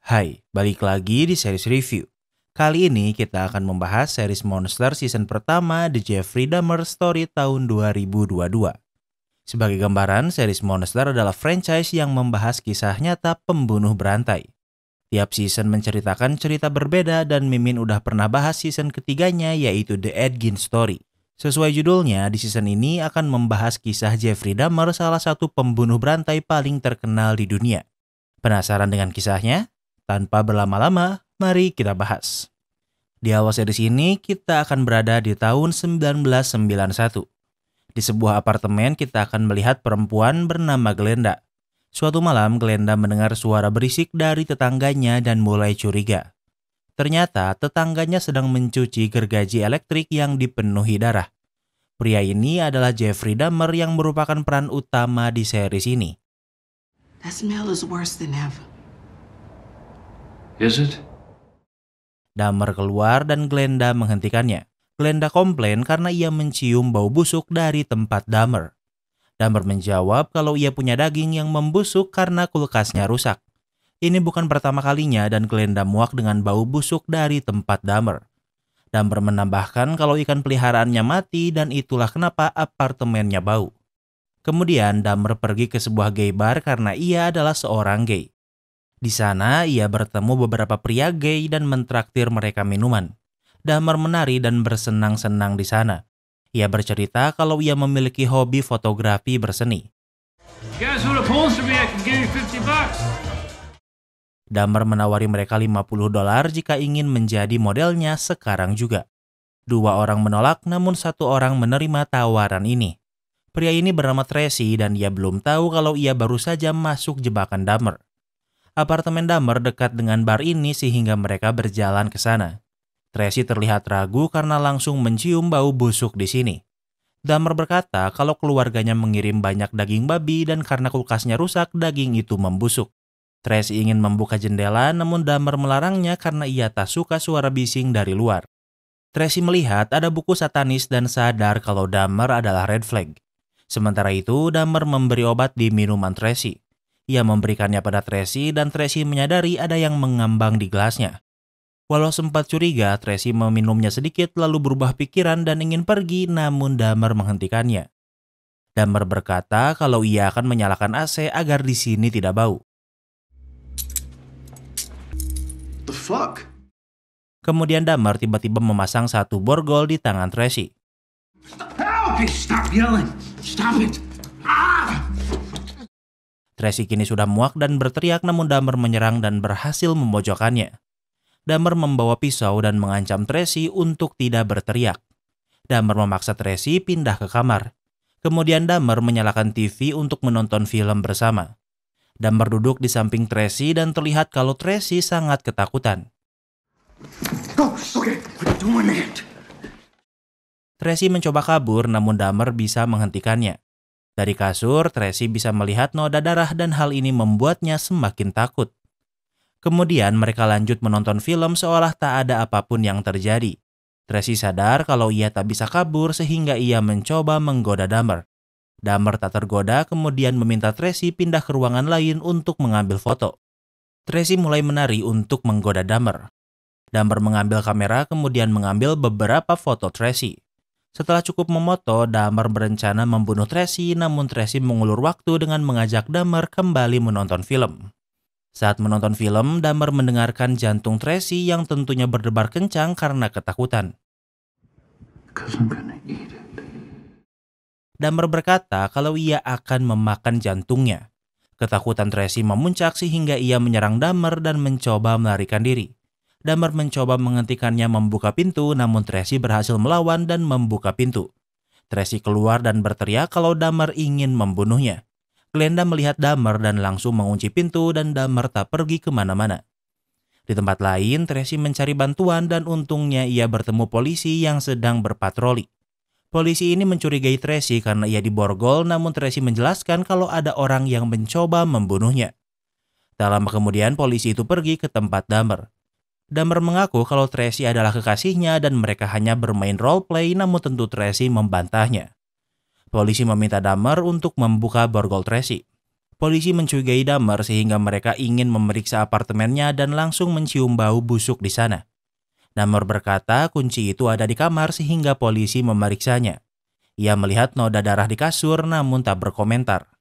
Hai, balik lagi di series review. Kali ini kita akan membahas series Monster season pertama The Jeffrey Dahmer Story tahun 2022. Sebagai gambaran, series Monster adalah franchise yang membahas kisah nyata pembunuh berantai. Tiap season menceritakan cerita berbeda dan Mimin udah pernah bahas season ketiganya yaitu The Ed Gein Story. Sesuai judulnya, di season ini akan membahas kisah Jeffrey Dahmer, salah satu pembunuh berantai paling terkenal di dunia. Penasaran dengan kisahnya? Tanpa berlama-lama, mari kita bahas. Di awal series ini, kita akan berada di tahun 1991. Di sebuah apartemen, kita akan melihat perempuan bernama Glenda. Suatu malam, Glenda mendengar suara berisik dari tetangganya dan mulai curiga. Ternyata, tetangganya sedang mencuci gergaji elektrik yang dipenuhi darah. Pria ini adalah Jeffrey Dahmer yang merupakan peran utama di series ini. That smell is worse than ever. Is it? Dahmer keluar dan Glenda menghentikannya. Glenda komplain karena ia mencium bau busuk dari tempat Dahmer. Dahmer menjawab kalau ia punya daging yang membusuk karena kulkasnya rusak. Ini bukan pertama kalinya dan Glenda muak dengan bau busuk dari tempat Dahmer. Dahmer menambahkan kalau ikan peliharaannya mati dan itulah kenapa apartemennya bau. Kemudian Dahmer pergi ke sebuah gay bar karena ia adalah seorang gay. Di sana ia bertemu beberapa pria gay dan mentraktir mereka minuman. Dahmer menari dan bersenang-senang di sana. Ia bercerita kalau ia memiliki hobi fotografi berseni. You guys want to poster me? I can give you $50. Dahmer menawari mereka $50 jika ingin menjadi modelnya sekarang juga. Dua orang menolak namun satu orang menerima tawaran ini. Pria ini bernama Tracy dan ia belum tahu kalau ia baru saja masuk jebakan Dahmer. Apartemen Dahmer dekat dengan bar ini sehingga mereka berjalan ke sana. Tracy terlihat ragu karena langsung mencium bau busuk di sini. Dahmer berkata kalau keluarganya mengirim banyak daging babi dan karena kulkasnya rusak, daging itu membusuk. Tracy ingin membuka jendela namun Dahmer melarangnya karena ia tak suka suara bising dari luar. Tracy melihat ada buku satanis dan sadar kalau Dahmer adalah red flag. Sementara itu, Dahmer memberi obat di minuman Tracy. Ia memberikannya pada Tracy dan Tracy menyadari ada yang mengambang di gelasnya. Walau sempat curiga, Tracy meminumnya sedikit lalu berubah pikiran dan ingin pergi namun Dahmer menghentikannya. Dahmer berkata kalau ia akan menyalakan AC agar di sini tidak bau. The fuck? Kemudian Dahmer tiba-tiba memasang satu borgol di tangan Tracy. Help! Stop yelling! Stop it! Ah! Tracy kini sudah muak dan berteriak namun Dahmer menyerang dan berhasil memojokkannya. Dahmer membawa pisau dan mengancam Tracy untuk tidak berteriak. Dahmer memaksa Tracy pindah ke kamar. Kemudian Dahmer menyalakan TV untuk menonton film bersama. Dahmer duduk di samping Tracy dan terlihat kalau Tracy sangat ketakutan. Oh, okay. We're doing it. Tracy mencoba kabur namun Dahmer bisa menghentikannya. Dari kasur, Tracy bisa melihat noda darah dan hal ini membuatnya semakin takut. Kemudian mereka lanjut menonton film seolah tak ada apapun yang terjadi. Tracy sadar kalau ia tak bisa kabur sehingga ia mencoba menggoda Dahmer. Dahmer tak tergoda kemudian meminta Tracy pindah ke ruangan lain untuk mengambil foto. Tracy mulai menari untuk menggoda Dahmer. Dahmer mengambil kamera kemudian mengambil beberapa foto Tracy. Setelah cukup memoto, Dahmer berencana membunuh Tracy namun Tracy mengulur waktu dengan mengajak Dahmer kembali menonton film. Saat menonton film, Dahmer mendengarkan jantung Tracy yang tentunya berdebar kencang karena ketakutan. Because I'm gonna eat it. Dahmer berkata kalau ia akan memakan jantungnya. Ketakutan Tracy memuncak sehingga ia menyerang Dahmer dan mencoba melarikan diri. Dahmer mencoba menghentikannya membuka pintu namun Tracy berhasil melawan dan membuka pintu. Tracy keluar dan berteriak kalau Dahmer ingin membunuhnya. Glenda melihat Dahmer dan langsung mengunci pintu dan Dahmer tak pergi kemana-mana. Di tempat lain, Tracy mencari bantuan dan untungnya ia bertemu polisi yang sedang berpatroli. Polisi ini mencurigai Tracy karena ia diborgol namun Tracy menjelaskan kalau ada orang yang mencoba membunuhnya. Tak lama kemudian polisi itu pergi ke tempat Dahmer. Dahmer mengaku kalau Tracy adalah kekasihnya dan mereka hanya bermain roleplay namun tentu Tracy membantahnya. Polisi meminta Dahmer untuk membuka borgol Tracy. Polisi mencurigai Dahmer sehingga mereka ingin memeriksa apartemennya dan langsung mencium bau busuk di sana. Dahmer berkata kunci itu ada di kamar sehingga polisi memeriksanya. Ia melihat noda darah di kasur namun tak berkomentar.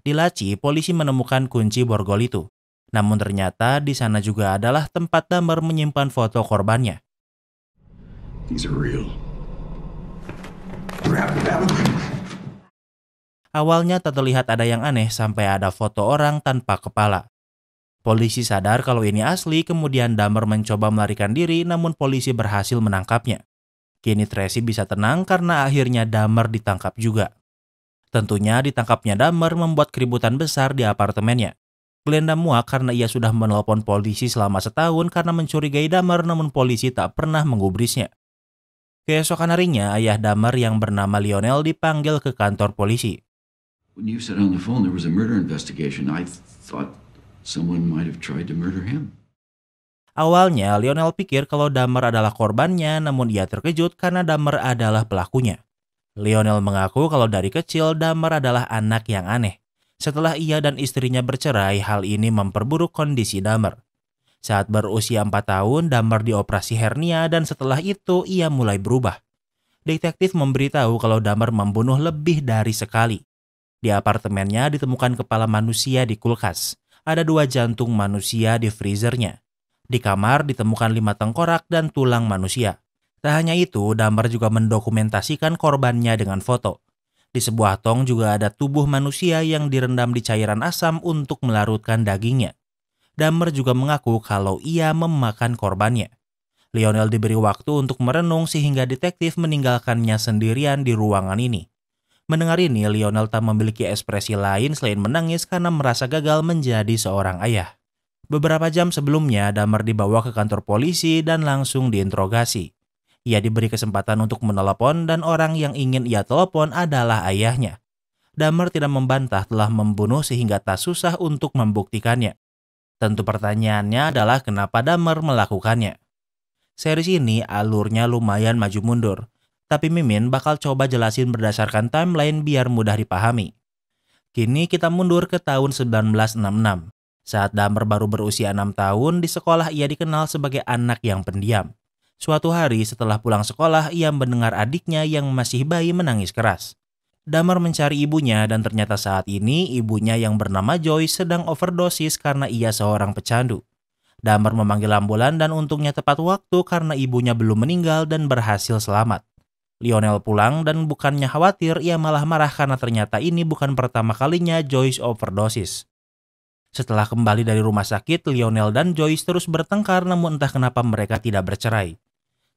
Di laci, polisi menemukan kunci borgol itu. Namun ternyata di sana juga adalah tempat Dahmer menyimpan foto korbannya. These are real. Grab them. Awalnya tak terlihat ada yang aneh sampai ada foto orang tanpa kepala. Polisi sadar kalau ini asli, kemudian Dahmer mencoba melarikan diri namun polisi berhasil menangkapnya. Kini Tracy bisa tenang karena akhirnya Dahmer ditangkap juga. Tentunya ditangkapnya Dahmer membuat keributan besar di apartemennya. Glenda muak karena ia sudah menelpon polisi selama setahun karena mencurigai Dahmer namun polisi tak pernah menggubrisnya. Keesokan harinya, ayah Dahmer yang bernama Lionel dipanggil ke kantor polisi. When you said on the phone there was a murder investigation, I thought someone might have tried to murder him. Awalnya, Lionel pikir kalau Dahmer adalah korbannya, namun ia terkejut karena Dahmer adalah pelakunya. Lionel mengaku kalau dari kecil Dahmer adalah anak yang aneh. Setelah ia dan istrinya bercerai, hal ini memperburuk kondisi Dahmer. Saat berusia 4 tahun, Dahmer dioperasi hernia dan setelah itu ia mulai berubah. Detektif memberitahu kalau Dahmer membunuh lebih dari sekali. Di apartemennya ditemukan kepala manusia di kulkas. Ada 2 jantung manusia di freezernya. Di kamar ditemukan 5 tengkorak dan tulang manusia. Tak hanya itu, Dahmer juga mendokumentasikan korbannya dengan foto. Di sebuah tong juga ada tubuh manusia yang direndam di cairan asam untuk melarutkan dagingnya. Dahmer juga mengaku kalau ia memakan korbannya. Lionel diberi waktu untuk merenung sehingga detektif meninggalkannya sendirian di ruangan ini. Mendengar ini, Lionel tak memiliki ekspresi lain selain menangis karena merasa gagal menjadi seorang ayah. Beberapa jam sebelumnya, Dahmer dibawa ke kantor polisi dan langsung diinterogasi. Ia diberi kesempatan untuk menelepon dan orang yang ingin ia telepon adalah ayahnya. Dahmer tidak membantah telah membunuh sehingga tak susah untuk membuktikannya. Tentu pertanyaannya adalah kenapa Dahmer melakukannya. Series ini alurnya lumayan maju mundur. Tapi Mimin bakal coba jelasin berdasarkan timeline biar mudah dipahami. Kini kita mundur ke tahun 1966. Saat Dahmer baru berusia 6 tahun, di sekolah ia dikenal sebagai anak yang pendiam. Suatu hari setelah pulang sekolah, ia mendengar adiknya yang masih bayi menangis keras. Dahmer mencari ibunya dan ternyata saat ini ibunya yang bernama Joyce sedang overdosis karena ia seorang pecandu. Dahmer memanggil ambulan dan untungnya tepat waktu karena ibunya belum meninggal dan berhasil selamat. Lionel pulang dan bukannya khawatir, ia malah marah karena ternyata ini bukan pertama kalinya Joyce overdosis. Setelah kembali dari rumah sakit, Lionel dan Joyce terus bertengkar namun entah kenapa mereka tidak bercerai.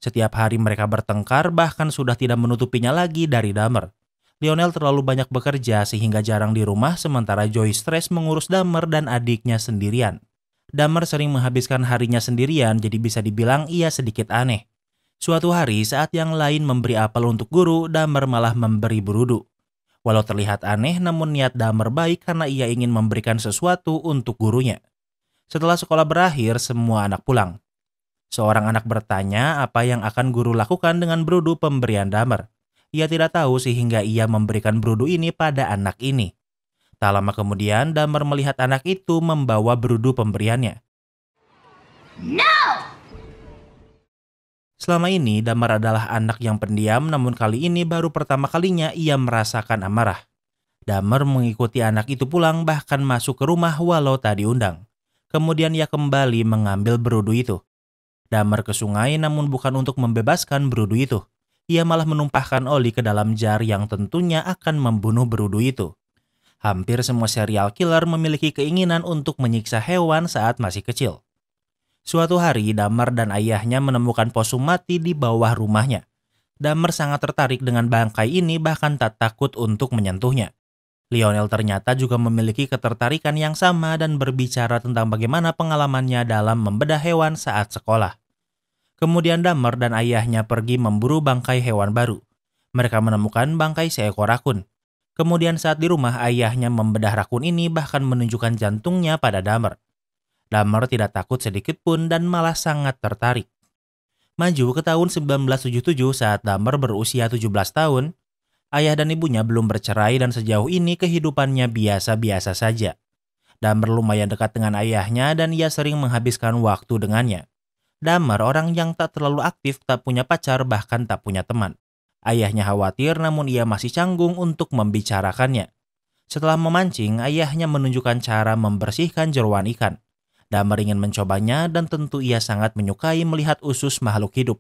Setiap hari mereka bertengkar bahkan sudah tidak menutupinya lagi dari Dahmer. Lionel terlalu banyak bekerja sehingga jarang di rumah sementara Joyce stres mengurus Dahmer dan adiknya sendirian. Dahmer sering menghabiskan harinya sendirian jadi bisa dibilang ia sedikit aneh. Suatu hari saat yang lain memberi apel untuk guru, Dahmer malah memberi berudu. Walau terlihat aneh, namun niat Dahmer baik karena ia ingin memberikan sesuatu untuk gurunya. Setelah sekolah berakhir, semua anak pulang. Seorang anak bertanya apa yang akan guru lakukan dengan berudu pemberian Dahmer. Ia tidak tahu sehingga ia memberikan berudu ini pada anak ini. Tak lama kemudian, Dahmer melihat anak itu membawa berudu pemberiannya. No! Selama ini, Dahmer adalah anak yang pendiam, namun kali ini baru pertama kalinya ia merasakan amarah. Dahmer mengikuti anak itu pulang bahkan masuk ke rumah walau tak diundang. Kemudian ia kembali mengambil berudu itu. Dahmer ke sungai namun bukan untuk membebaskan berudu itu. Ia malah menumpahkan oli ke dalam jar yang tentunya akan membunuh berudu itu. Hampir semua serial killer memiliki keinginan untuk menyiksa hewan saat masih kecil. Suatu hari, Dahmer dan ayahnya menemukan posum mati di bawah rumahnya. Dahmer sangat tertarik dengan bangkai ini bahkan tak takut untuk menyentuhnya. Lionel ternyata juga memiliki ketertarikan yang sama dan berbicara tentang bagaimana pengalamannya dalam membedah hewan saat sekolah. Kemudian Dahmer dan ayahnya pergi memburu bangkai hewan baru. Mereka menemukan bangkai seekor rakun. Kemudian saat di rumah, ayahnya membedah rakun ini bahkan menunjukkan jantungnya pada Dahmer. Dahmer tidak takut sedikit pun dan malah sangat tertarik. Maju ke tahun 1977 saat Dahmer berusia 17 tahun, ayah dan ibunya belum bercerai dan sejauh ini kehidupannya biasa-biasa saja. Dahmer lumayan dekat dengan ayahnya dan ia sering menghabiskan waktu dengannya. Dahmer orang yang tak terlalu aktif, tak punya pacar, bahkan tak punya teman. Ayahnya khawatir namun ia masih canggung untuk membicarakannya. Setelah memancing, ayahnya menunjukkan cara membersihkan jeroan ikan. Dahmer ingin mencobanya dan tentu ia sangat menyukai melihat usus makhluk hidup.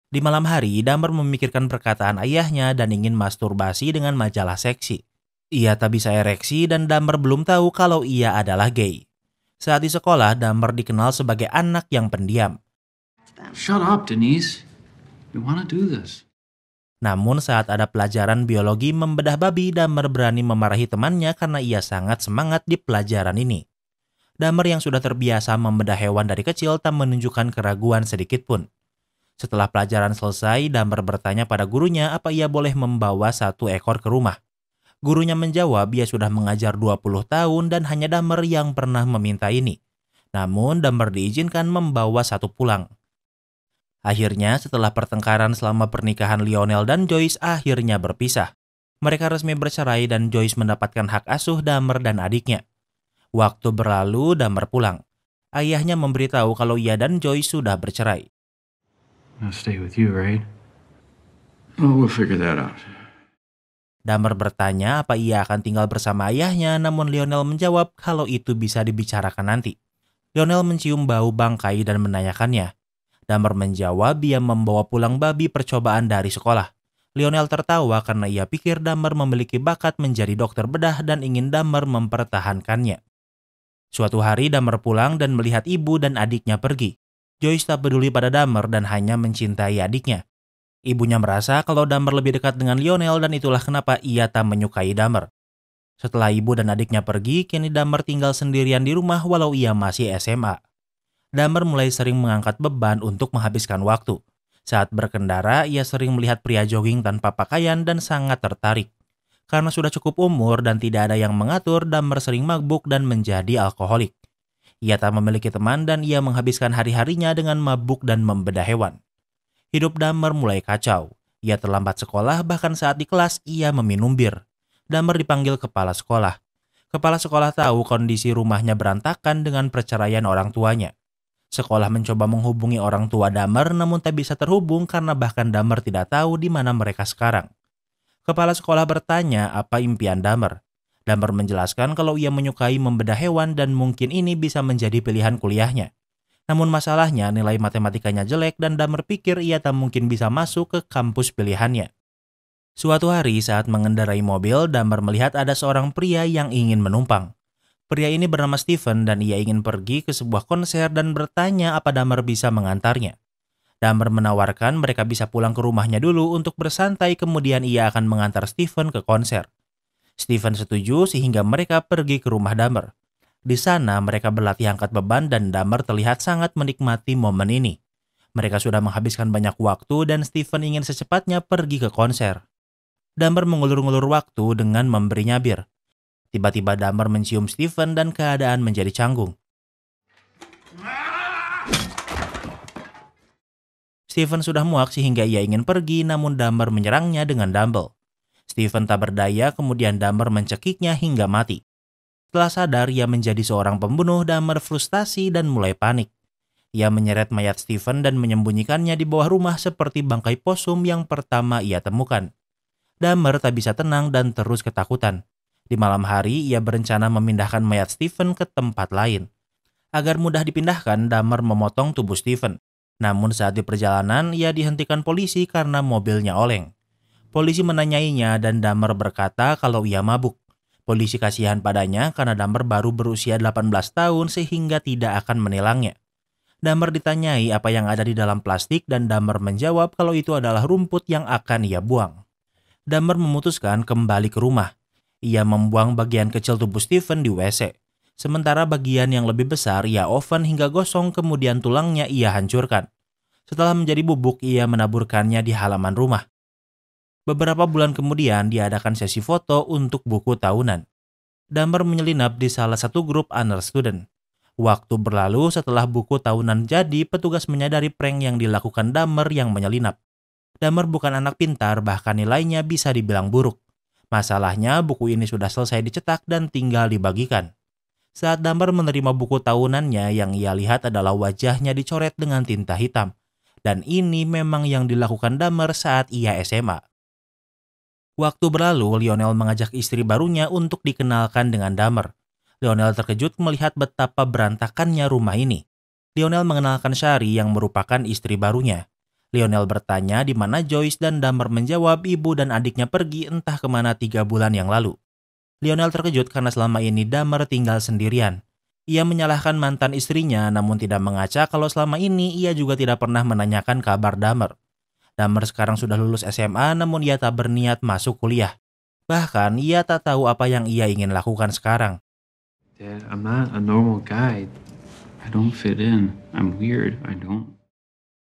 Di malam hari, Dahmer memikirkan perkataan ayahnya dan ingin masturbasi dengan majalah seksi. Ia tak bisa ereksi dan Dahmer belum tahu kalau ia adalah gay. Saat di sekolah, Dahmer dikenal sebagai anak yang pendiam. Shut up, Denise. We want to do this. Namun saat ada pelajaran biologi membedah babi, Dahmer berani memarahi temannya karena ia sangat semangat di pelajaran ini. Dahmer yang sudah terbiasa membedah hewan dari kecil tak menunjukkan keraguan sedikit pun. Setelah pelajaran selesai, Dahmer bertanya pada gurunya apa ia boleh membawa 1 ekor ke rumah. Gurunya menjawab ia sudah mengajar 20 tahun dan hanya Dahmer yang pernah meminta ini. Namun Dahmer diizinkan membawa 1 pulang. Akhirnya setelah pertengkaran selama pernikahan Lionel dan Joyce akhirnya berpisah. Mereka resmi bercerai dan Joyce mendapatkan hak asuh Dahmer dan adiknya. Waktu berlalu, Dahmer pulang. Ayahnya memberitahu kalau ia dan Joyce sudah bercerai. I'll stay with you, right? Oh, we'll figure that out. Dahmer bertanya apa ia akan tinggal bersama ayahnya, namun Lionel menjawab kalau itu bisa dibicarakan nanti. Lionel mencium bau bangkai dan menanyakannya. Dahmer menjawab ia membawa pulang babi percobaan dari sekolah. Lionel tertawa karena ia pikir Dahmer memiliki bakat menjadi dokter bedah dan ingin Dahmer mempertahankannya. Suatu hari Dahmer pulang dan melihat ibu dan adiknya pergi. Joyce tak peduli pada Dahmer dan hanya mencintai adiknya. Ibunya merasa kalau Dahmer lebih dekat dengan Lionel dan itulah kenapa ia tak menyukai Dahmer. Setelah ibu dan adiknya pergi, kini Dahmer tinggal sendirian di rumah walau ia masih SMA. Dahmer mulai sering mengangkat beban untuk menghabiskan waktu. Saat berkendara, ia sering melihat pria jogging tanpa pakaian dan sangat tertarik. Karena sudah cukup umur dan tidak ada yang mengatur, Dahmer sering mabuk dan menjadi alkoholik. Ia tak memiliki teman dan ia menghabiskan hari-harinya dengan mabuk dan membedah hewan. Hidup Dahmer mulai kacau. Ia terlambat sekolah, bahkan saat di kelas ia meminum bir. Dahmer dipanggil kepala sekolah. Kepala sekolah tahu kondisi rumahnya berantakan dengan perceraian orang tuanya. Sekolah mencoba menghubungi orang tua Dahmer namun tak bisa terhubung karena bahkan Dahmer tidak tahu di mana mereka sekarang. Kepala sekolah bertanya apa impian Dahmer. Dahmer menjelaskan kalau ia menyukai membedah hewan dan mungkin ini bisa menjadi pilihan kuliahnya. Namun masalahnya nilai matematikanya jelek dan Dahmer pikir ia tak mungkin bisa masuk ke kampus pilihannya. Suatu hari saat mengendarai mobil, Dahmer melihat ada seorang pria yang ingin menumpang. Pria ini bernama Steven dan ia ingin pergi ke sebuah konser dan bertanya apa Dahmer bisa mengantarnya. Dahmer menawarkan mereka bisa pulang ke rumahnya dulu untuk bersantai kemudian ia akan mengantar Steven ke konser. Steven setuju sehingga mereka pergi ke rumah Dahmer. Di sana mereka berlatih angkat beban dan Dahmer terlihat sangat menikmati momen ini. Mereka sudah menghabiskan banyak waktu dan Steven ingin secepatnya pergi ke konser. Dahmer mengulur-ngulur waktu dengan memberinya bir. Tiba-tiba Dahmer mencium Steven dan keadaan menjadi canggung. Steven sudah muak sehingga ia ingin pergi namun Dahmer menyerangnya dengan dumbbell. Steven tak berdaya kemudian Dahmer mencekiknya hingga mati. Setelah sadar ia menjadi seorang pembunuh, Dahmer frustasi dan mulai panik. Ia menyeret mayat Steven dan menyembunyikannya di bawah rumah seperti bangkai posum yang pertama ia temukan. Dahmer tak bisa tenang dan terus ketakutan. Di malam hari ia berencana memindahkan mayat Steven ke tempat lain. Agar mudah dipindahkan, Dahmer memotong tubuh Steven. Namun saat di perjalanan, ia dihentikan polisi karena mobilnya oleng. Polisi menanyainya dan Dahmer berkata kalau ia mabuk. Polisi kasihan padanya karena Dahmer baru berusia 18 tahun sehingga tidak akan menilangnya. Dahmer ditanyai apa yang ada di dalam plastik dan Dahmer menjawab kalau itu adalah rumput yang akan ia buang. Dahmer memutuskan kembali ke rumah. Ia membuang bagian kecil tubuh Steven di WC. Sementara bagian yang lebih besar ia oven hingga gosong kemudian tulangnya ia hancurkan. Setelah menjadi bubuk ia menaburkannya di halaman rumah. Beberapa bulan kemudian diadakan sesi foto untuk buku tahunan. Dahmer menyelinap di salah satu grup honor student. Waktu berlalu setelah buku tahunan jadi petugas menyadari prank yang dilakukan Dahmer yang menyelinap. Dahmer bukan anak pintar bahkan nilainya bisa dibilang buruk. Masalahnya buku ini sudah selesai dicetak dan tinggal dibagikan. Saat Dahmer menerima buku tahunannya, yang ia lihat adalah wajahnya dicoret dengan tinta hitam. Dan ini memang yang dilakukan Dahmer saat ia SMA. Waktu berlalu, Lionel mengajak istri barunya untuk dikenalkan dengan Dahmer. Lionel terkejut melihat betapa berantakannya rumah ini. Lionel mengenalkan Shari yang merupakan istri barunya. Lionel bertanya di mana Joyce dan Dahmer menjawab ibu dan adiknya pergi entah kemana 3 bulan yang lalu. Lionel terkejut karena selama ini Dahmer tinggal sendirian. Ia menyalahkan mantan istrinya namun tidak mengaca kalau selama ini ia juga tidak pernah menanyakan kabar Dahmer. Dahmer sekarang sudah lulus SMA namun ia tak berniat masuk kuliah. Bahkan ia tak tahu apa yang ia ingin lakukan sekarang. Dad, I'm not a normal guy. I don't fit in. I'm weird. I don't.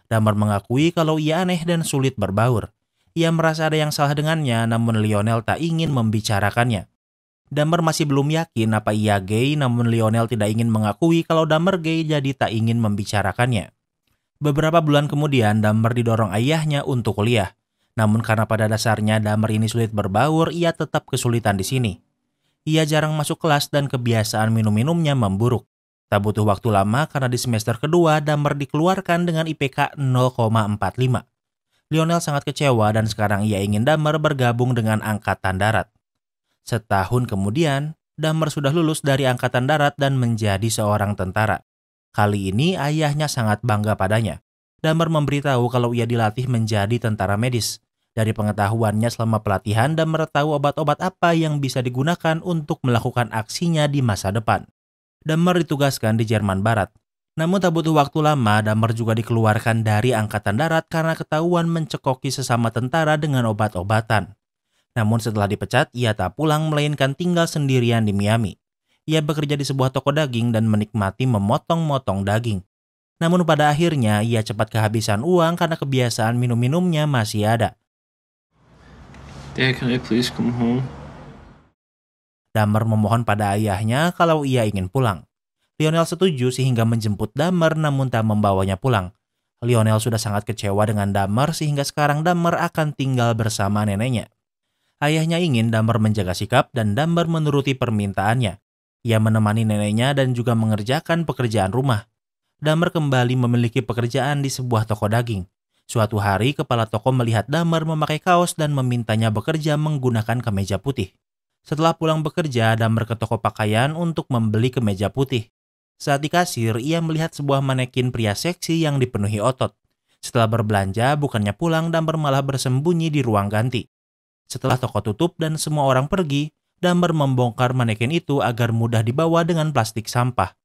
Dahmer mengakui kalau ia aneh dan sulit berbaur. Ia merasa ada yang salah dengannya, namun Lionel tak ingin membicarakannya. Dahmer masih belum yakin apa ia gay, namun Lionel tidak ingin mengakui kalau Dahmer gay, jadi tak ingin membicarakannya. Beberapa bulan kemudian, Dahmer didorong ayahnya untuk kuliah. Namun karena pada dasarnya Dahmer ini sulit berbaur, ia tetap kesulitan di sini. Ia jarang masuk kelas dan kebiasaan minum-minumnya memburuk. Tak butuh waktu lama karena di semester kedua Dahmer dikeluarkan dengan IPK 0,45. Lionel sangat kecewa dan sekarang ia ingin Dahmer bergabung dengan Angkatan Darat. Setahun kemudian, Dahmer sudah lulus dari Angkatan Darat dan menjadi seorang tentara. Kali ini ayahnya sangat bangga padanya. Dahmer memberitahu kalau ia dilatih menjadi tentara medis. Dari pengetahuannya selama pelatihan, Dahmer tahu obat-obat apa yang bisa digunakan untuk melakukan aksinya di masa depan. Dahmer ditugaskan di Jerman Barat. Namun tak butuh waktu lama, Dahmer juga dikeluarkan dari Angkatan Darat karena ketahuan mencekoki sesama tentara dengan obat-obatan. Namun setelah dipecat, ia tak pulang melainkan tinggal sendirian di Miami. Ia bekerja di sebuah toko daging dan menikmati memotong-motong daging. Namun pada akhirnya, ia cepat kehabisan uang karena kebiasaan minum-minumnya masih ada. Dad, can I please come home? Dahmer memohon pada ayahnya kalau ia ingin pulang. Lionel setuju sehingga menjemput Dahmer namun tak membawanya pulang. Lionel sudah sangat kecewa dengan Dahmer sehingga sekarang Dahmer akan tinggal bersama neneknya. Ayahnya ingin Dahmer menjaga sikap dan Dahmer menuruti permintaannya. Ia menemani neneknya dan juga mengerjakan pekerjaan rumah. Dahmer kembali memiliki pekerjaan di sebuah toko daging. Suatu hari kepala toko melihat Dahmer memakai kaos dan memintanya bekerja menggunakan kemeja putih. Setelah pulang bekerja, Dahmer ke toko pakaian untuk membeli kemeja putih. Saat di kasir, ia melihat sebuah manekin pria seksi yang dipenuhi otot. Setelah berbelanja, bukannya pulang, Dahmer malah bersembunyi di ruang ganti. Setelah toko tutup dan semua orang pergi, Dahmer membongkar manekin itu agar mudah dibawa dengan plastik sampah.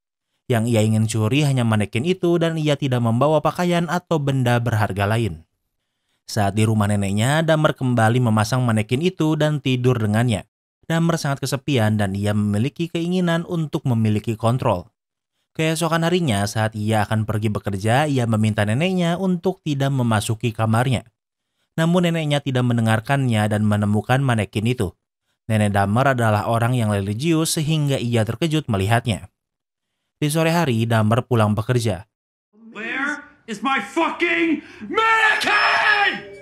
Yang ia ingin curi hanya manekin itu dan ia tidak membawa pakaian atau benda berharga lain. Saat di rumah neneknya, Dahmer kembali memasang manekin itu dan tidur dengannya. Dahmer sangat kesepian dan ia memiliki keinginan untuk memiliki kontrol. Keesokan harinya saat ia akan pergi bekerja, ia meminta neneknya untuk tidak memasuki kamarnya. Namun neneknya tidak mendengarkannya dan menemukan manekin itu. Nenek Dahmer adalah orang yang religius sehingga ia terkejut melihatnya. Di sore hari, Dahmer pulang bekerja. Where is my fucking mannequin?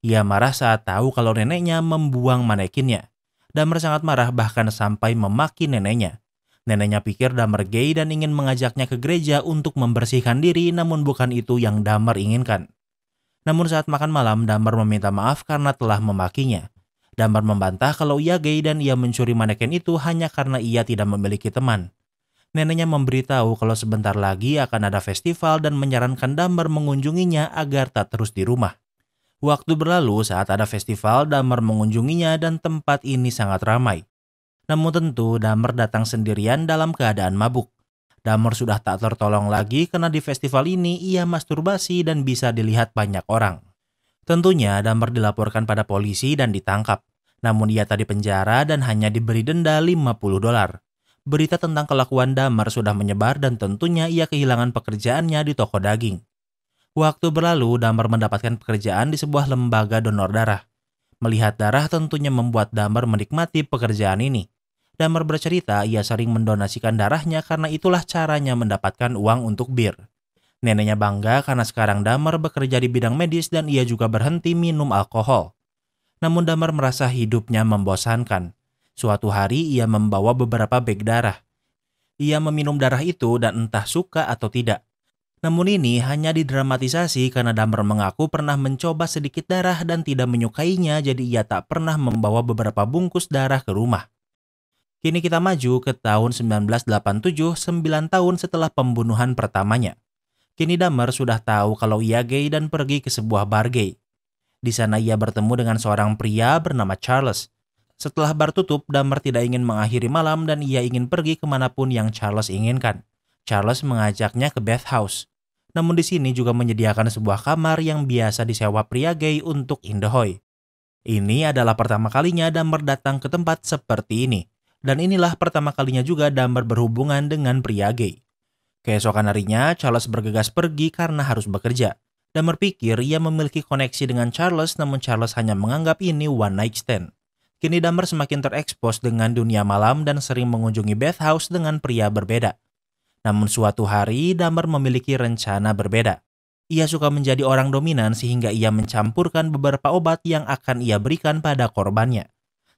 Ia marah saat tahu kalau neneknya membuang manekinnya. Dahmer sangat marah bahkan sampai memaki neneknya. Neneknya pikir Dahmer gay dan ingin mengajaknya ke gereja untuk membersihkan diri, namun bukan itu yang Dahmer inginkan. Namun saat makan malam, Dahmer meminta maaf karena telah memakinya. Dahmer membantah kalau ia gay dan ia mencuri manekin itu hanya karena ia tidak memiliki teman. Neneknya memberitahu kalau sebentar lagi akan ada festival dan menyarankan Dahmer mengunjunginya agar tak terus di rumah. Waktu berlalu saat ada festival, Dahmer mengunjunginya dan tempat ini sangat ramai. Namun tentu Dahmer datang sendirian dalam keadaan mabuk. Dahmer sudah tak tertolong lagi karena di festival ini ia masturbasi dan bisa dilihat banyak orang. Tentunya Dahmer dilaporkan pada polisi dan ditangkap. Namun ia tak dipenjara dan hanya diberi denda $50. Berita tentang kelakuan Dahmer sudah menyebar dan tentunya ia kehilangan pekerjaannya di toko daging. Waktu berlalu, Dahmer mendapatkan pekerjaan di sebuah lembaga donor darah. Melihat darah tentunya membuat Dahmer menikmati pekerjaan ini. Dahmer bercerita ia sering mendonasikan darahnya karena itulah caranya mendapatkan uang untuk bir. Neneknya bangga karena sekarang Dahmer bekerja di bidang medis dan ia juga berhenti minum alkohol. Namun Dahmer merasa hidupnya membosankan. Suatu hari ia membawa beberapa beg darah. Ia meminum darah itu dan entah suka atau tidak. Namun ini hanya didramatisasi karena Dahmer mengaku pernah mencoba sedikit darah dan tidak menyukainya, jadi ia tak pernah membawa beberapa bungkus darah ke rumah. Kini kita maju ke tahun 1987, 9 tahun setelah pembunuhan pertamanya. Kini Dahmer sudah tahu kalau ia gay dan pergi ke sebuah bar gay. Di sana ia bertemu dengan seorang pria bernama Charles. Setelah bar tutup, Dahmer tidak ingin mengakhiri malam dan ia ingin pergi kemanapun yang Charles inginkan. Charles mengajaknya ke bathhouse. Namun di sini juga menyediakan sebuah kamar yang biasa disewa pria gay untuk indahoy. Ini adalah pertama kalinya Dahmer datang ke tempat seperti ini. Dan inilah pertama kalinya juga Dahmer berhubungan dengan pria gay. Keesokan harinya, Charles bergegas pergi karena harus bekerja. Dahmer pikir ia memiliki koneksi dengan Charles, namun Charles hanya menganggap ini one night stand. Kini Dahmer semakin terekspos dengan dunia malam dan sering mengunjungi bathhouse dengan pria berbeda. Namun suatu hari, Dahmer memiliki rencana berbeda. Ia suka menjadi orang dominan sehingga ia mencampurkan beberapa obat yang akan ia berikan pada korbannya.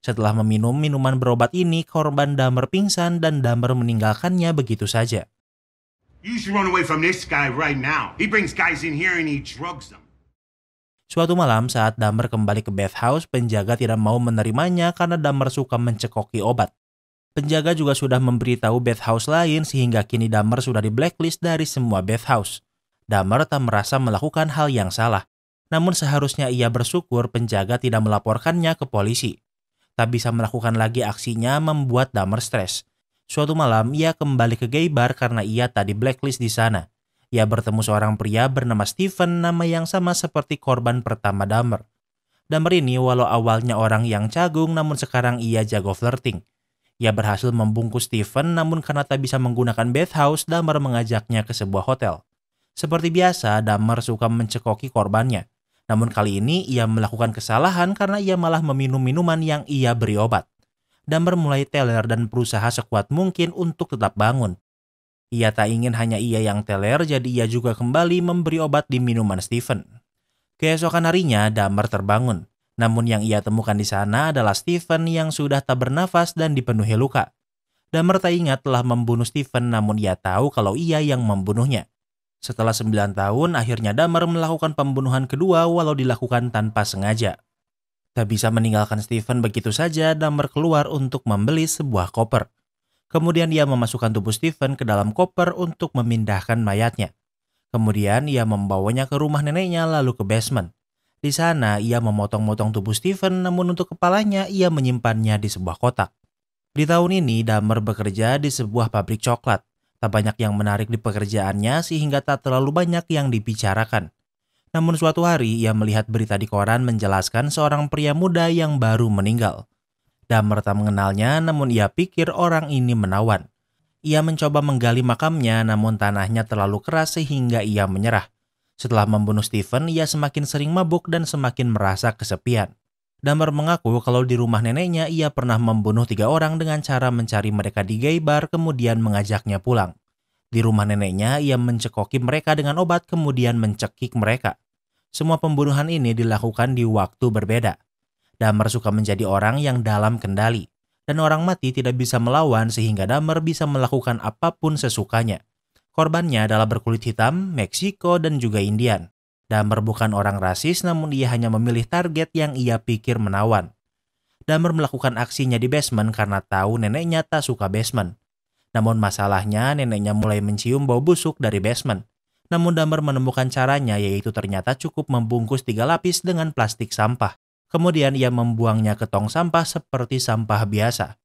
Setelah meminum minuman berobat ini, korban Dahmer pingsan dan Dahmer meninggalkannya begitu saja. You should run away from this guy right now. He brings guys in here and he drugs them. Suatu malam saat Dahmer kembali ke bathhouse, penjaga tidak mau menerimanya karena Dahmer suka mencekoki obat. Penjaga juga sudah memberitahu bathhouse lain sehingga kini Dahmer sudah di blacklist dari semua bathhouse. Dahmer tak merasa melakukan hal yang salah. Namun seharusnya ia bersyukur penjaga tidak melaporkannya ke polisi. Tak bisa melakukan lagi aksinya membuat Dahmer stres. Suatu malam ia kembali ke gay bar karena ia tadi blacklist di sana. Ia bertemu seorang pria bernama Stephen, nama yang sama seperti korban pertama Dahmer. Dahmer ini walau awalnya orang yang cagung namun sekarang ia jago flirting. Ia berhasil membungkus Stephen, namun karena tak bisa menggunakan bathhouse, Dahmer mengajaknya ke sebuah hotel. Seperti biasa, Dahmer suka mencekoki korbannya. Namun kali ini ia melakukan kesalahan karena ia malah meminum minuman yang ia beri obat. Dahmer mulai teler dan berusaha sekuat mungkin untuk tetap bangun. Ia tak ingin hanya ia yang teler, jadi ia juga kembali memberi obat di minuman Stephen. Keesokan harinya, Dahmer terbangun. Namun yang ia temukan di sana adalah Stephen yang sudah tak bernafas dan dipenuhi luka. Dahmer tak ingat telah membunuh Stephen, namun ia tahu kalau ia yang membunuhnya. Setelah 9 tahun, akhirnya Dahmer melakukan pembunuhan kedua walau dilakukan tanpa sengaja. Tak bisa meninggalkan Stephen begitu saja, Dahmer keluar untuk membeli sebuah koper. Kemudian ia memasukkan tubuh Stephen ke dalam koper untuk memindahkan mayatnya. Kemudian ia membawanya ke rumah neneknya lalu ke basement. Di sana ia memotong-motong tubuh Stephen, namun untuk kepalanya ia menyimpannya di sebuah kotak. Di tahun ini Dahmer bekerja di sebuah pabrik coklat. Tak banyak yang menarik di pekerjaannya sehingga tak terlalu banyak yang dibicarakan. Namun suatu hari ia melihat berita di koran menjelaskan seorang pria muda yang baru meninggal. Dahmer tak mengenalnya, namun ia pikir orang ini menawan. Ia mencoba menggali makamnya, namun tanahnya terlalu keras sehingga ia menyerah. Setelah membunuh Stephen, ia semakin sering mabuk dan semakin merasa kesepian. Dahmer mengaku kalau di rumah neneknya ia pernah membunuh 3 orang dengan cara mencari mereka di gay bar kemudian mengajaknya pulang. Di rumah neneknya ia mencekoki mereka dengan obat kemudian mencekik mereka. Semua pembunuhan ini dilakukan di waktu berbeda. Dahmer suka menjadi orang yang dalam kendali. Dan orang mati tidak bisa melawan sehingga Dahmer bisa melakukan apapun sesukanya. Korbannya adalah berkulit hitam, Meksiko, dan juga Indian. Dahmer bukan orang rasis, namun ia hanya memilih target yang ia pikir menawan. Dahmer melakukan aksinya di basement karena tahu neneknya tak suka basement. Namun masalahnya neneknya mulai mencium bau busuk dari basement. Namun Dahmer menemukan caranya, yaitu ternyata cukup membungkus 3 lapis dengan plastik sampah. Kemudian ia membuangnya ke tong sampah seperti sampah biasa.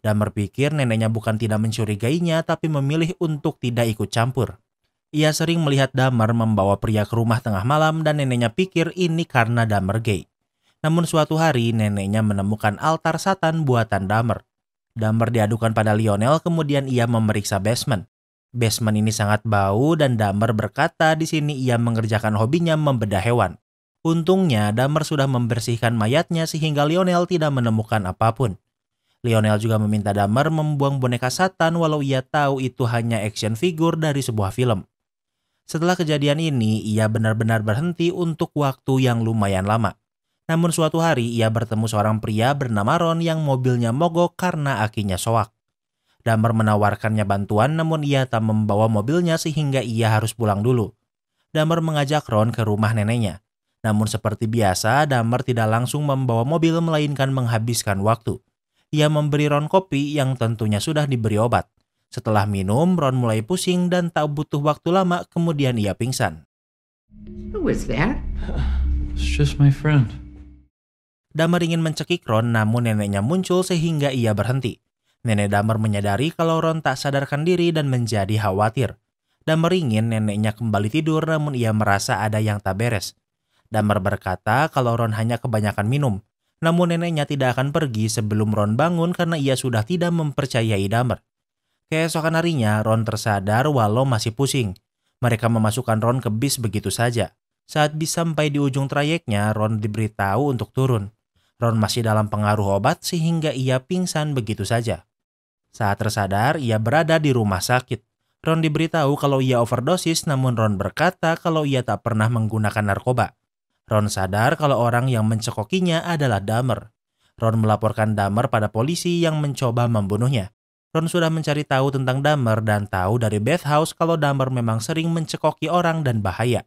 Dahmer pikir neneknya bukan tidak mencurigainya, tapi memilih untuk tidak ikut campur. Ia sering melihat Dahmer membawa pria ke rumah tengah malam dan neneknya pikir ini karena Dahmer gay. Namun suatu hari neneknya menemukan altar Satan buatan Dahmer. Dahmer diadukan pada Lionel, kemudian ia memeriksa basement. Basement ini sangat bau dan Dahmer berkata di sini ia mengerjakan hobinya membedah hewan. Untungnya Dahmer sudah membersihkan mayatnya sehingga Lionel tidak menemukan apapun. Lionel juga meminta Dahmer membuang boneka Satan walau ia tahu itu hanya action figure dari sebuah film. Setelah kejadian ini, ia benar-benar berhenti untuk waktu yang lumayan lama. Namun suatu hari ia bertemu seorang pria bernama Ron yang mobilnya mogok karena akinya soak. Dahmer menawarkannya bantuan namun ia tak membawa mobilnya sehingga ia harus pulang dulu. Dahmer mengajak Ron ke rumah neneknya. Namun seperti biasa, Dahmer tidak langsung membawa mobil melainkan menghabiskan waktu. Ia memberi Ron kopi yang tentunya sudah diberi obat. Setelah minum, Ron mulai pusing dan tak butuh waktu lama kemudian ia pingsan. Who was that? It's just my friend. Dahmer ingin mencekik Ron namun neneknya muncul sehingga ia berhenti. Nenek Dahmer menyadari kalau Ron tak sadarkan diri dan menjadi khawatir. Dahmer ingin neneknya kembali tidur namun ia merasa ada yang tak beres. Dahmer berkata kalau Ron hanya kebanyakan minum. Namun neneknya tidak akan pergi sebelum Ron bangun karena ia sudah tidak mempercayai Dahmer. Keesokan harinya Ron tersadar walau masih pusing. Mereka memasukkan Ron ke bis begitu saja. Saat bis sampai di ujung trayeknya, Ron diberitahu untuk turun. Ron masih dalam pengaruh obat sehingga ia pingsan begitu saja. Saat tersadar, ia berada di rumah sakit. Ron diberitahu kalau ia overdosis namun Ron berkata kalau ia tak pernah menggunakan narkoba. Ron sadar kalau orang yang mencekokinya adalah Dahmer. Ron melaporkan Dahmer pada polisi yang mencoba membunuhnya. Ron sudah mencari tahu tentang Dahmer dan tahu dari Beth House kalau Dahmer memang sering mencekoki orang dan bahaya.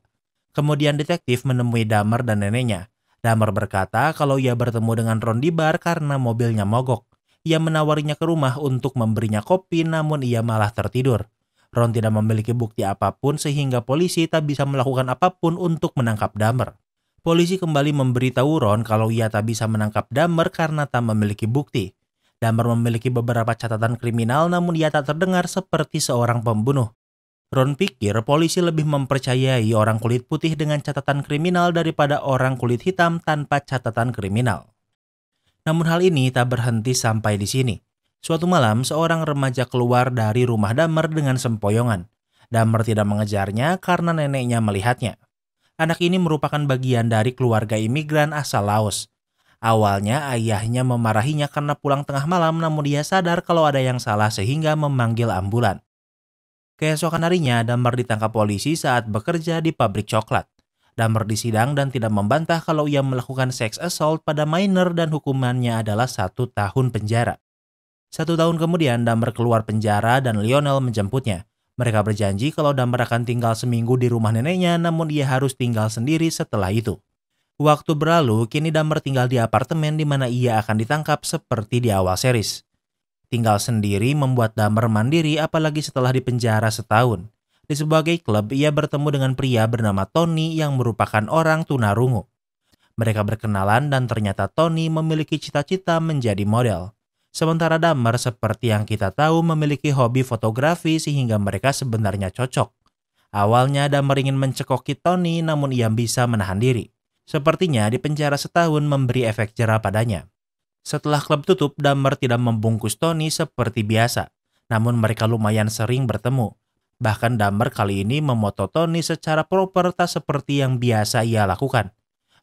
Kemudian detektif menemui Dahmer dan neneknya. Dahmer berkata kalau ia bertemu dengan Ron di bar karena mobilnya mogok. Ia menawarinya ke rumah untuk memberinya kopi namun ia malah tertidur. Ron tidak memiliki bukti apapun sehingga polisi tak bisa melakukan apapun untuk menangkap Dahmer. Polisi kembali memberitahu Ron kalau ia tak bisa menangkap Dahmer karena tak memiliki bukti. Dahmer memiliki beberapa catatan kriminal namun ia tak terdengar seperti seorang pembunuh. Ron pikir polisi lebih mempercayai orang kulit putih dengan catatan kriminal daripada orang kulit hitam tanpa catatan kriminal. Namun hal ini tak berhenti sampai di sini. Suatu malam, seorang remaja keluar dari rumah Dahmer dengan sempoyongan. Dahmer tidak mengejarnya karena neneknya melihatnya. Anak ini merupakan bagian dari keluarga imigran asal Laos. Awalnya ayahnya memarahinya karena pulang tengah malam namun dia sadar kalau ada yang salah sehingga memanggil ambulan. Keesokan harinya Dahmer ditangkap polisi saat bekerja di pabrik coklat. Dahmer disidang dan tidak membantah kalau ia melakukan sex assault pada minor dan hukumannya adalah 1 tahun penjara. 1 tahun kemudian Dahmer keluar penjara dan Lionel menjemputnya. Mereka berjanji kalau Dahmer akan tinggal seminggu di rumah neneknya namun ia harus tinggal sendiri setelah itu. Waktu berlalu, kini Dahmer tinggal di apartemen di mana ia akan ditangkap seperti di awal series. Tinggal sendiri membuat Dahmer mandiri apalagi setelah dipenjara setahun. Di sebagai klub, ia bertemu dengan pria bernama Tony yang merupakan orang tunarungu. Mereka berkenalan dan ternyata Tony memiliki cita-cita menjadi model. Sementara Dahmer seperti yang kita tahu memiliki hobi fotografi sehingga mereka sebenarnya cocok. Awalnya Dahmer ingin mencekoki Tony namun ia bisa menahan diri. Sepertinya di penjara setahun memberi efek jera padanya. Setelah klub tutup, Dahmer tidak membungkus Tony seperti biasa. Namun mereka lumayan sering bertemu. Bahkan Dahmer kali ini memoto Tony secara proper tak seperti yang biasa ia lakukan.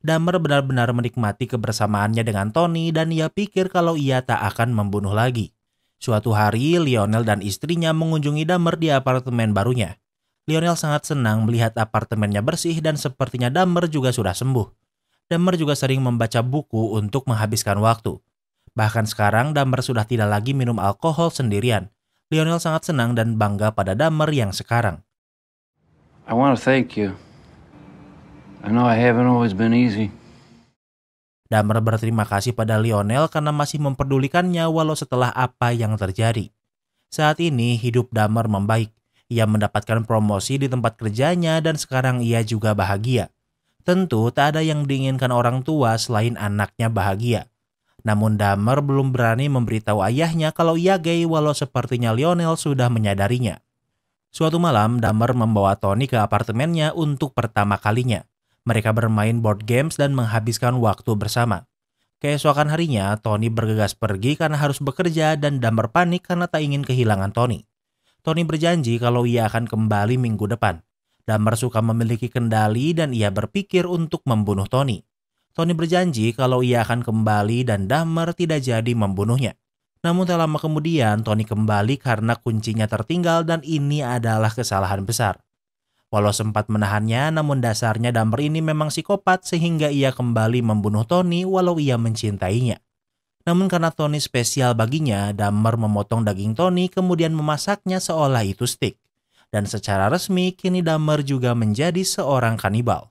Dahmer benar-benar menikmati kebersamaannya dengan Tony dan ia pikir kalau ia tak akan membunuh lagi. Suatu hari, Lionel dan istrinya mengunjungi Dahmer di apartemen barunya. Lionel sangat senang melihat apartemennya bersih dan sepertinya Dahmer juga sudah sembuh. Dahmer juga sering membaca buku untuk menghabiskan waktu. Bahkan sekarang Dahmer sudah tidak lagi minum alkohol sendirian. Lionel sangat senang dan bangga pada Dahmer yang sekarang. I want to thank you. I know I haven't always been easy. Dahmer berterima kasih pada Lionel karena masih memperdulikannya walau setelah apa yang terjadi. Saat ini hidup Dahmer membaik. Ia mendapatkan promosi di tempat kerjanya dan sekarang ia juga bahagia. Tentu tak ada yang diinginkan orang tua selain anaknya bahagia. Namun Dahmer belum berani memberitahu ayahnya kalau ia gay walau sepertinya Lionel sudah menyadarinya. Suatu malam Dahmer membawa Tony ke apartemennya untuk pertama kalinya. Mereka bermain board games dan menghabiskan waktu bersama. Keesokan harinya, Tony bergegas pergi karena harus bekerja dan Dahmer panik karena tak ingin kehilangan Tony. Tony berjanji kalau ia akan kembali minggu depan. Dahmer suka memiliki kendali dan ia berpikir untuk membunuh Tony. Tony berjanji kalau ia akan kembali dan Dahmer tidak jadi membunuhnya. Namun tak lama kemudian, Tony kembali karena kuncinya tertinggal dan ini adalah kesalahan besar. Walau sempat menahannya, namun dasarnya Dahmer ini memang psikopat sehingga ia kembali membunuh Tony walau ia mencintainya. Namun karena Tony spesial baginya, Dahmer memotong daging Tony kemudian memasaknya seolah itu steak. Dan secara resmi, kini Dahmer juga menjadi seorang kanibal.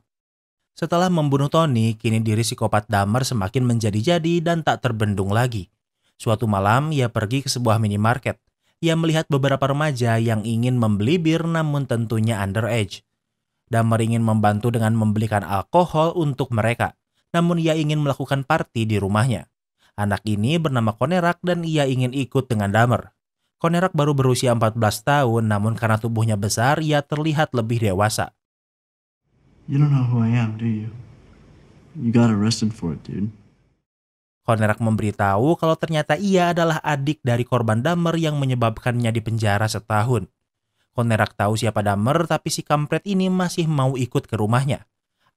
Setelah membunuh Tony, kini diri psikopat Dahmer semakin menjadi-jadi dan tak terbendung lagi. Suatu malam, ia pergi ke sebuah minimarket. Ia melihat beberapa remaja yang ingin membeli bir namun tentunya underage. Dahmer ingin membantu dengan membelikan alkohol untuk mereka. Namun ia ingin melakukan party di rumahnya. Anak ini bernama Konerak dan ia ingin ikut dengan Dahmer. Konerak baru berusia 14 tahun, namun karena tubuhnya besar, ia terlihat lebih dewasa. You don't know who I am, do you? You got arrested for it, dude. Konerak memberitahu kalau ternyata ia adalah adik dari korban Dahmer yang menyebabkannya dipenjara setahun. Konerak tahu siapa Dahmer, tapi si kampret ini masih mau ikut ke rumahnya.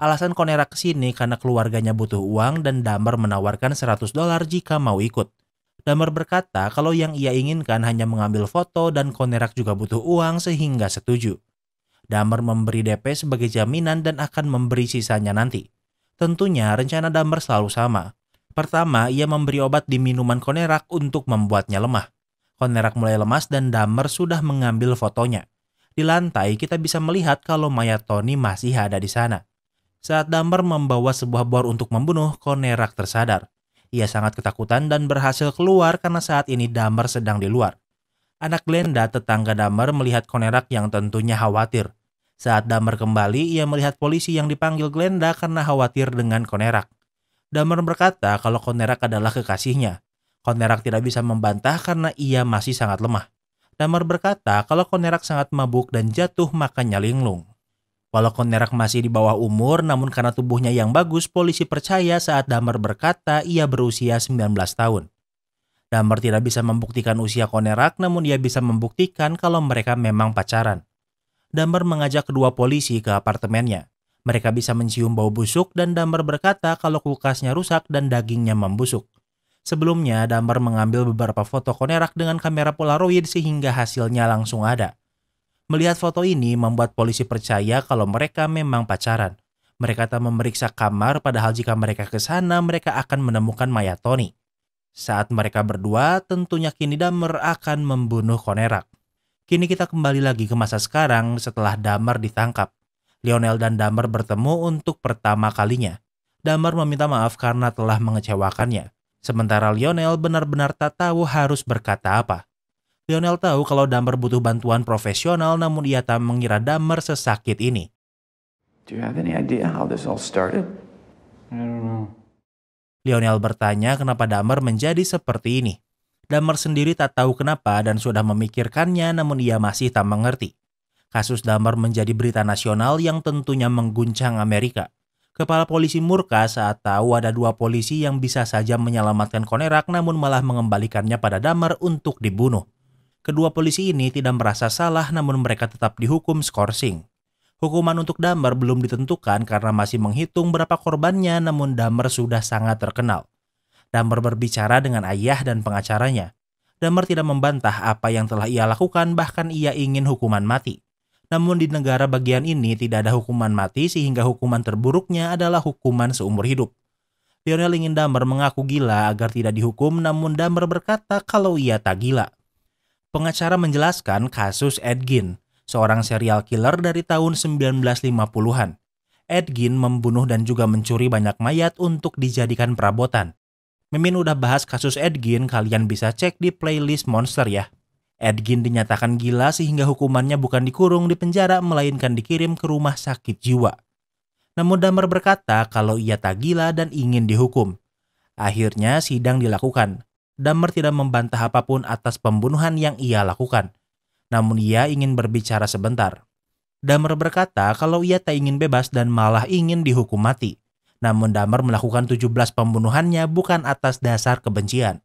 Alasan Konerak kesini karena keluarganya butuh uang dan Dahmer menawarkan $100 jika mau ikut. Dahmer berkata kalau yang ia inginkan hanya mengambil foto dan Konerak juga butuh uang sehingga setuju. Dahmer memberi DP sebagai jaminan dan akan memberi sisanya nanti. Tentunya rencana Dahmer selalu sama. Pertama, ia memberi obat di minuman Konerak untuk membuatnya lemah. Konerak mulai lemas dan Dahmer sudah mengambil fotonya. Di lantai kita bisa melihat kalau mayat Tony masih ada di sana. Saat Dahmer membawa sebuah bor untuk membunuh, Konerak tersadar. Ia sangat ketakutan dan berhasil keluar karena saat ini Dahmer sedang di luar. Anak Glenda, tetangga Dahmer, melihat Konerak yang tentunya khawatir. Saat Dahmer kembali, ia melihat polisi yang dipanggil Glenda karena khawatir dengan Konerak. Dahmer berkata kalau Konerak adalah kekasihnya. Konerak tidak bisa membantah karena ia masih sangat lemah. Dahmer berkata kalau Konerak sangat mabuk dan jatuh makanya linglung. Walau Konerak masih di bawah umur, namun karena tubuhnya yang bagus, polisi percaya saat Dahmer berkata ia berusia 19 tahun. Dahmer tidak bisa membuktikan usia Konerak, namun ia bisa membuktikan kalau mereka memang pacaran. Dahmer mengajak kedua polisi ke apartemennya. Mereka bisa mencium bau busuk dan Dahmer berkata kalau kulkasnya rusak dan dagingnya membusuk. Sebelumnya, Dahmer mengambil beberapa foto Konerak dengan kamera Polaroid sehingga hasilnya langsung ada. Melihat foto ini membuat polisi percaya kalau mereka memang pacaran. Mereka tak memeriksa kamar, padahal jika mereka ke sana mereka akan menemukan mayat Tony. Saat mereka berdua, tentunya kini Dahmer akan membunuh Konerak. Kini kita kembali lagi ke masa sekarang setelah Dahmer ditangkap. Lionel dan Dahmer bertemu untuk pertama kalinya. Dahmer meminta maaf karena telah mengecewakannya. Sementara Lionel benar-benar tak tahu harus berkata apa. Lionel tahu kalau Dahmer butuh bantuan profesional, namun ia tak mengira Dahmer sesakit ini. Do you have any idea how this all started? I don't know. Lionel bertanya kenapa Dahmer menjadi seperti ini. Dahmer sendiri tak tahu kenapa dan sudah memikirkannya, namun ia masih tak mengerti. Kasus Dahmer menjadi berita nasional yang tentunya mengguncang Amerika. Kepala polisi murka saat tahu ada 2 polisi yang bisa saja menyelamatkan Konerak namun malah mengembalikannya pada Dahmer untuk dibunuh. Kedua polisi ini tidak merasa salah namun mereka tetap dihukum skorsing. Hukuman untuk Dahmer belum ditentukan karena masih menghitung berapa korbannya, namun Dahmer sudah sangat terkenal. Dahmer berbicara dengan ayah dan pengacaranya. Dahmer tidak membantah apa yang telah ia lakukan, bahkan ia ingin hukuman mati. Namun di negara bagian ini tidak ada hukuman mati sehingga hukuman terburuknya adalah hukuman seumur hidup. Lionel ingin Dahmer mengaku gila agar tidak dihukum, namun Dahmer berkata kalau ia tak gila. Pengacara menjelaskan kasus Ed Gein, seorang serial killer dari tahun 1950-an. Ed Gein membunuh dan juga mencuri banyak mayat untuk dijadikan perabotan. Mimin udah bahas kasus Ed Gein, kalian bisa cek di playlist Monster ya. Ed Gein dinyatakan gila sehingga hukumannya bukan dikurung di penjara melainkan dikirim ke rumah sakit jiwa. Namun Dahmer berkata kalau ia tak gila dan ingin dihukum. Akhirnya sidang dilakukan. Dahmer tidak membantah apapun atas pembunuhan yang ia lakukan. Namun ia ingin berbicara sebentar. Dahmer berkata kalau ia tak ingin bebas dan malah ingin dihukum mati. Namun Dahmer melakukan 17 pembunuhannya bukan atas dasar kebencian.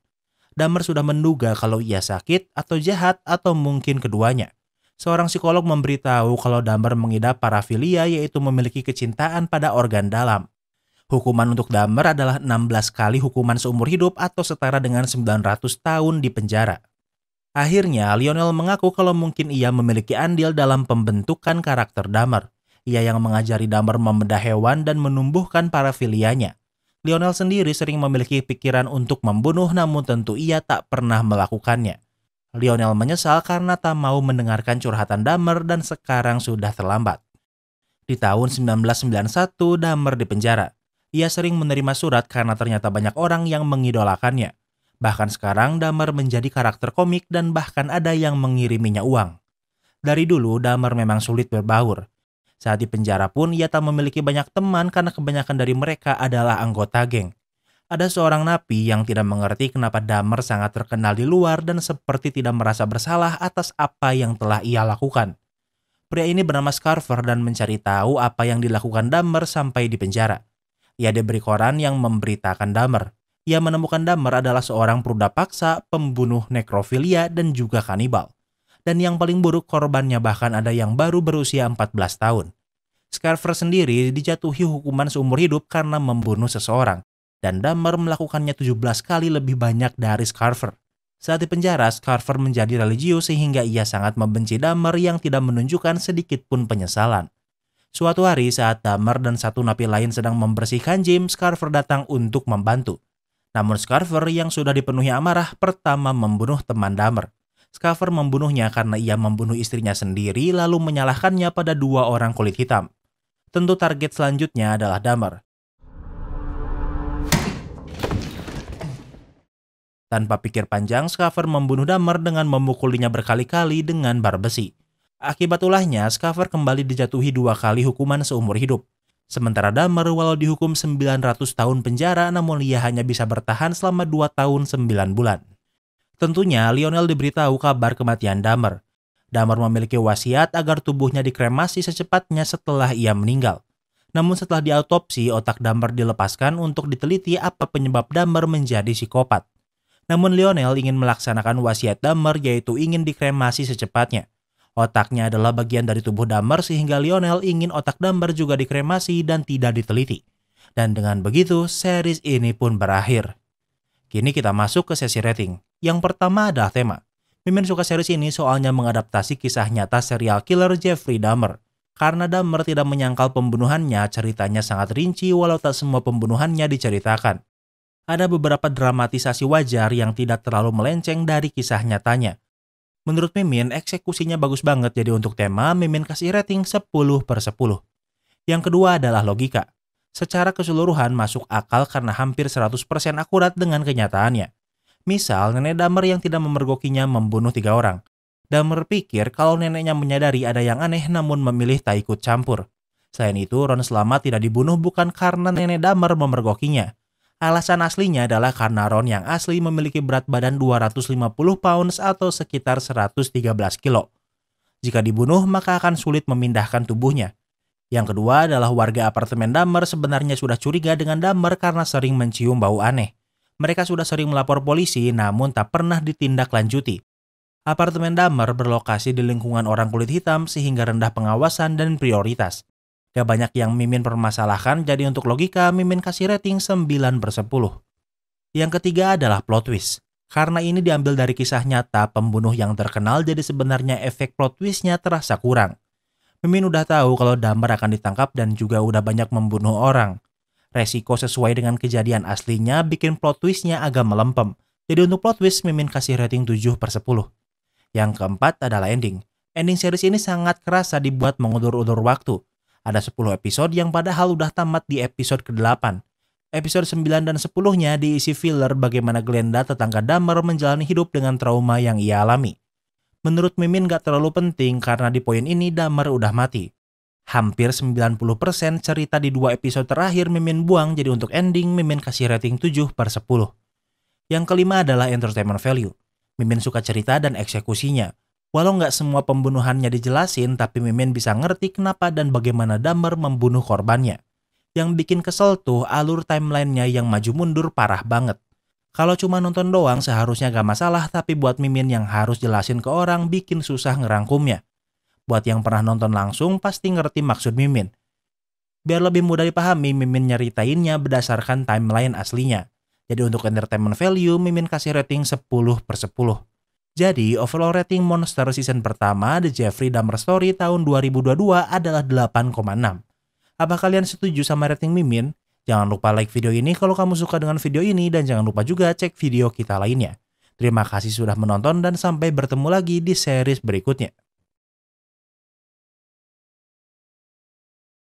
Dahmer sudah menduga kalau ia sakit atau jahat atau mungkin keduanya. Seorang psikolog memberitahu kalau Dahmer mengidap parafilia, yaitu memiliki kecintaan pada organ dalam. Hukuman untuk Dahmer adalah 16 kali hukuman seumur hidup atau setara dengan 900 tahun di penjara. Akhirnya, Lionel mengaku kalau mungkin ia memiliki andil dalam pembentukan karakter Dahmer. Ia yang mengajari Dahmer membedah hewan dan menumbuhkan parafilianya. Lionel sendiri sering memiliki pikiran untuk membunuh, namun tentu ia tak pernah melakukannya. Lionel menyesal karena tak mau mendengarkan curhatan Dahmer dan sekarang sudah terlambat. Di tahun 1991, Dahmer dipenjara. Ia sering menerima surat karena ternyata banyak orang yang mengidolakannya. Bahkan sekarang Dahmer menjadi karakter komik dan bahkan ada yang mengiriminya uang. Dari dulu Dahmer memang sulit berbaur. Saat di penjara pun ia tak memiliki banyak teman karena kebanyakan dari mereka adalah anggota geng. Ada seorang napi yang tidak mengerti kenapa Dahmer sangat terkenal di luar dan seperti tidak merasa bersalah atas apa yang telah ia lakukan. Pria ini bernama Scarver dan mencari tahu apa yang dilakukan Dahmer sampai di penjara. Ia diberi koran yang memberitakan Dahmer. Ia menemukan Dahmer adalah seorang peruda paksa, pembunuh nekrofilia, dan juga kanibal. Dan yang paling buruk, korbannya bahkan ada yang baru berusia 14 tahun. Scarver sendiri dijatuhi hukuman seumur hidup karena membunuh seseorang. Dan Dahmer melakukannya 17 kali lebih banyak dari Scarver. Saat di penjara, Scarver menjadi religius sehingga ia sangat membenci Dahmer yang tidak menunjukkan sedikit pun penyesalan. Suatu hari saat Dahmer dan satu napi lain sedang membersihkan gym, Scarver datang untuk membantu. Namun Scarver yang sudah dipenuhi amarah pertama membunuh teman Dahmer. Scarver membunuhnya karena ia membunuh istrinya sendiri lalu menyalahkannya pada 2 orang kulit hitam. Tentu target selanjutnya adalah Dahmer. Tanpa pikir panjang, Scarver membunuh Dahmer dengan memukulinya berkali-kali dengan bar besi. Akibat ulahnya, Scarver kembali dijatuhi 2 kali hukuman seumur hidup. Sementara Dahmer walau dihukum 900 tahun penjara, namun ia hanya bisa bertahan selama 2 tahun 9 bulan. Tentunya, Lionel diberitahu kabar kematian Dahmer. Dahmer memiliki wasiat agar tubuhnya dikremasi secepatnya setelah ia meninggal. Namun setelah diautopsi, otak Dahmer dilepaskan untuk diteliti apa penyebab Dahmer menjadi psikopat. Namun Lionel ingin melaksanakan wasiat Dahmer yaitu ingin dikremasi secepatnya. Otaknya adalah bagian dari tubuh Dahmer sehingga Lionel ingin otak Dahmer juga dikremasi dan tidak diteliti. Dan dengan begitu, series ini pun berakhir. Kini kita masuk ke sesi rating. Yang pertama adalah tema. Mimin suka series ini soalnya mengadaptasi kisah nyata serial killer Jeffrey Dahmer. Karena Dahmer tidak menyangkal pembunuhannya, ceritanya sangat rinci walau tak semua pembunuhannya diceritakan. Ada beberapa dramatisasi wajar yang tidak terlalu melenceng dari kisah nyatanya. Menurut Mimin, eksekusinya bagus banget jadi untuk tema, Mimin kasih rating 10/10. Yang kedua adalah logika. Secara keseluruhan masuk akal karena hampir 100% akurat dengan kenyataannya. Misal, nenek Dahmer yang tidak memergokinya membunuh 3 orang. Dahmer pikir kalau neneknya menyadari ada yang aneh namun memilih tak ikut campur. Selain itu, Ron selamat tidak dibunuh bukan karena nenek Dahmer memergokinya. Alasan aslinya adalah karena Ron yang asli memiliki berat badan 250 pounds atau sekitar 113 kilo. Jika dibunuh, maka akan sulit memindahkan tubuhnya. Yang kedua adalah warga apartemen Dahmer sebenarnya sudah curiga dengan Dahmer karena sering mencium bau aneh. Mereka sudah sering melapor polisi namun tak pernah ditindaklanjuti. Apartemen Dahmer berlokasi di lingkungan orang kulit hitam sehingga rendah pengawasan dan prioritas. Gak banyak yang Mimin permasalahkan, jadi untuk logika Mimin kasih rating 9/10. Yang ketiga adalah plot twist. Karena ini diambil dari kisah nyata pembunuh yang terkenal, jadi sebenarnya efek plot twistnya terasa kurang. Mimin udah tahu kalau Dahmer akan ditangkap dan juga udah banyak membunuh orang. Resiko sesuai dengan kejadian aslinya bikin plot twistnya agak melempem. Jadi untuk plot twist Mimin kasih rating 7/10. Yang keempat adalah ending. Ending series ini sangat kerasa dibuat mengulur-ulur waktu. Ada 10 episode yang padahal udah tamat di episode ke-8. Episode 9 dan 10-nya diisi filler bagaimana Glenda tetangga Dahmer menjalani hidup dengan trauma yang ia alami. Menurut Mimin gak terlalu penting karena di poin ini Dahmer udah mati. Hampir 90% cerita di 2 episode terakhir Mimin buang, jadi untuk ending Mimin kasih rating 7/10. Yang kelima adalah entertainment value. Mimin suka cerita dan eksekusinya. Walau nggak semua pembunuhannya dijelasin, tapi Mimin bisa ngerti kenapa dan bagaimana Dahmer membunuh korbannya. Yang bikin kesel tuh alur timelinenya yang maju mundur parah banget. Kalau cuma nonton doang seharusnya gak masalah, tapi buat Mimin yang harus jelasin ke orang bikin susah ngerangkumnya. Buat yang pernah nonton langsung pasti ngerti maksud Mimin. Biar lebih mudah dipahami, Mimin nyeritainnya berdasarkan timeline aslinya. Jadi untuk entertainment value, Mimin kasih rating 10/10. Jadi, overall rating Monster season pertama The Jeffrey Dahmer Story tahun 2022 adalah 8,6. Apa kalian setuju sama rating Mimin? Jangan lupa like video ini kalau kamu suka dengan video ini dan jangan lupa juga cek video kita lainnya. Terima kasih sudah menonton dan sampai bertemu lagi di series berikutnya.